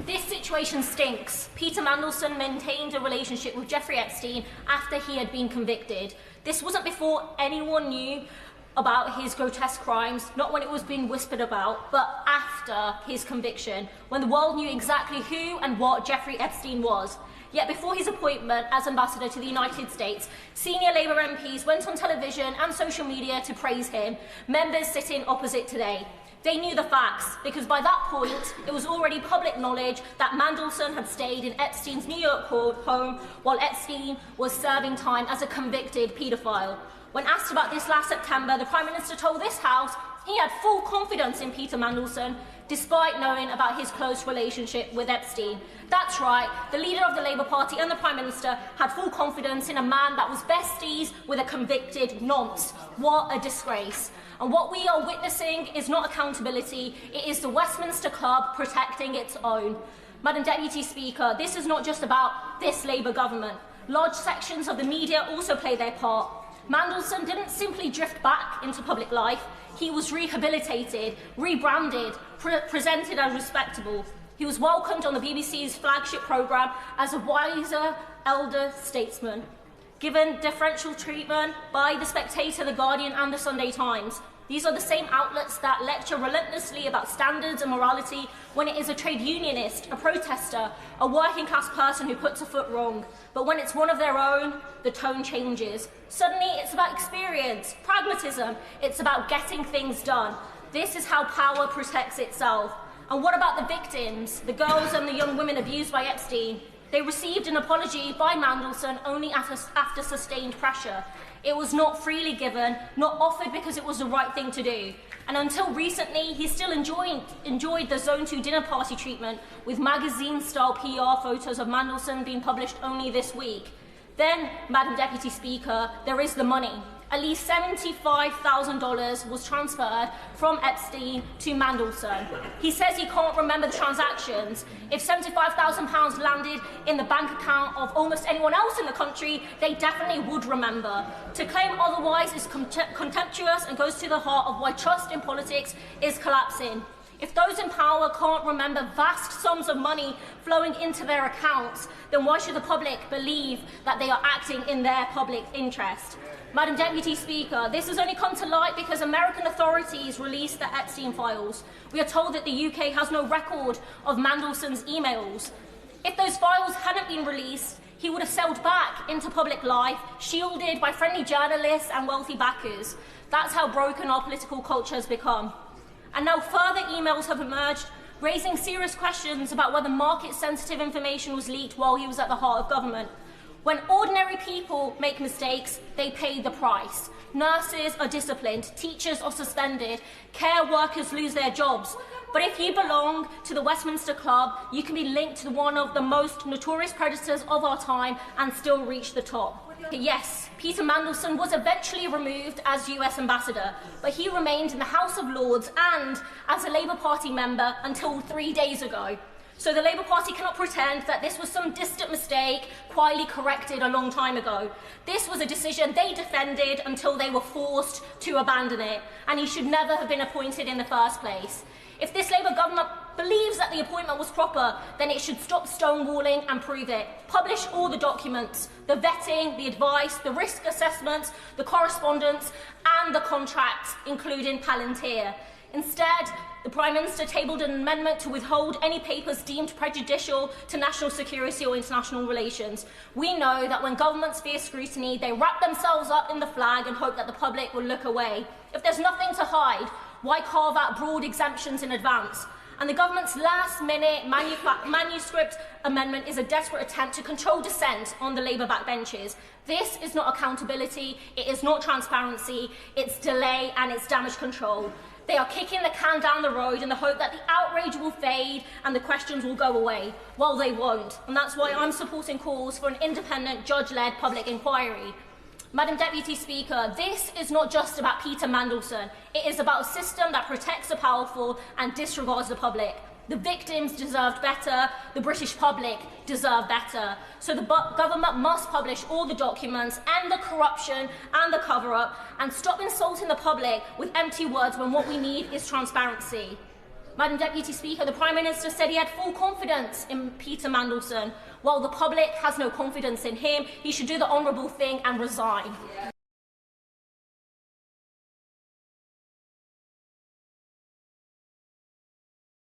This situation stinks. Peter Mandelson maintained a relationship with Jeffrey Epstein after he had been convicted. This wasn't before anyone knew about his grotesque crimes, not when it was being whispered about, but after his conviction, when the world knew exactly who and what Jeffrey Epstein was. Yet before his appointment as ambassador to the United States, senior Labour MPs went on television and social media to praise him, members sitting opposite today. They knew the facts, because by that point, it was already public knowledge that Mandelson had stayed in Epstein's New York home while Epstein was serving time as a convicted paedophile. When asked about this last September, the Prime Minister told this House he had full confidence in Peter Mandelson, despite knowing about his close relationship with Epstein. That's right, the leader of the Labour Party and the Prime Minister had full confidence in a man that was besties with a convicted nonce. What a disgrace. And what we are witnessing is not accountability, it is the Westminster Club protecting its own. Madam Deputy Speaker, this is not just about this Labour government. Large sections of the media also play their part. Mandelson didn't simply drift back into public life, he was rehabilitated, rebranded, presented as respectable. He was welcomed on the BBC's flagship programme as a wiser elder statesman, given differential treatment by The Spectator, The Guardian and The Sunday Times. These are the same outlets that lecture relentlessly about standards and morality when it is a trade unionist, a protester, a working class person who puts a foot wrong. But when it's one of their own, the tone changes. Suddenly it's about experience, pragmatism, it's about getting things done. This is how power protects itself. And what about the victims, the girls and the young women abused by Epstein? They received an apology by Mandelson only after sustained pressure. It was not freely given, not offered because it was the right thing to do. And until recently, he still enjoyed the Zone 2 dinner party treatment, with magazine-style PR photos of Mandelson being published only this week. Then, Madam Deputy Speaker, there is the money. At least $75,000 was transferred from Epstein to Mandelson. He says he can't remember the transactions. If £75,000 landed in the bank account of almost anyone else in the country, they definitely would remember. To claim otherwise is contemptuous and goes to the heart of why trust in politics is collapsing. If those in power can't remember vast sums of money flowing into their accounts, then why should the public believe that they are acting in their public interest? Madam Deputy Speaker, this has only come to light because American authorities released the Epstein files. We are told that the UK has no record of Mandelson's emails. If those files hadn't been released, he would have sailed back into public life, shielded by friendly journalists and wealthy backers. That's how broken our political culture has become. And now further emails have emerged, raising serious questions about whether market-sensitive information was leaked while he was at the heart of government. When ordinary people make mistakes, they pay the price. Nurses are disciplined, teachers are suspended, care workers lose their jobs. But if you belong to the Westminster Club, you can be linked to one of the most notorious predators of our time and still reach the top. Yes, Peter Mandelson was eventually removed as US ambassador, but he remained in the House of Lords and as a Labour Party member until 3 days ago. So the Labour Party cannot pretend that this was some distant mistake quietly corrected a long time ago. This was a decision they defended until they were forced to abandon it, and he should never have been appointed in the first place. If this Labour government believes that the appointment was proper, then it should stop stonewalling and prove it. Publish all the documents, the vetting, the advice, the risk assessments, the correspondence, and the contracts, including Palantir. Instead, the Prime Minister tabled an amendment to withhold any papers deemed prejudicial to national security or international relations. We know that when governments fear scrutiny, they wrap themselves up in the flag and hope that the public will look away. If there's nothing to hide, why carve out broad exemptions in advance? And the government's last-minute manuscript amendment is a desperate attempt to control dissent on the Labour backbenches. This is not accountability, it is not transparency, it's delay and it's damage control. They are kicking the can down the road in the hope that the outrage will fade and the questions will go away. Well, they won't. And that's why I'm supporting calls for an independent, judge-led public inquiry. Madam Deputy Speaker, this is not just about Peter Mandelson. It is about a system that protects the powerful and disregards the public. The victims deserved better, the British public deserve better. So the government must publish all the documents and the corruption and the cover-up and stop insulting the public with empty words when what we need is transparency. Madam Deputy Speaker, the Prime Minister said he had full confidence in Peter Mandelson. While the public has no confidence in him, he should do the honourable thing and resign.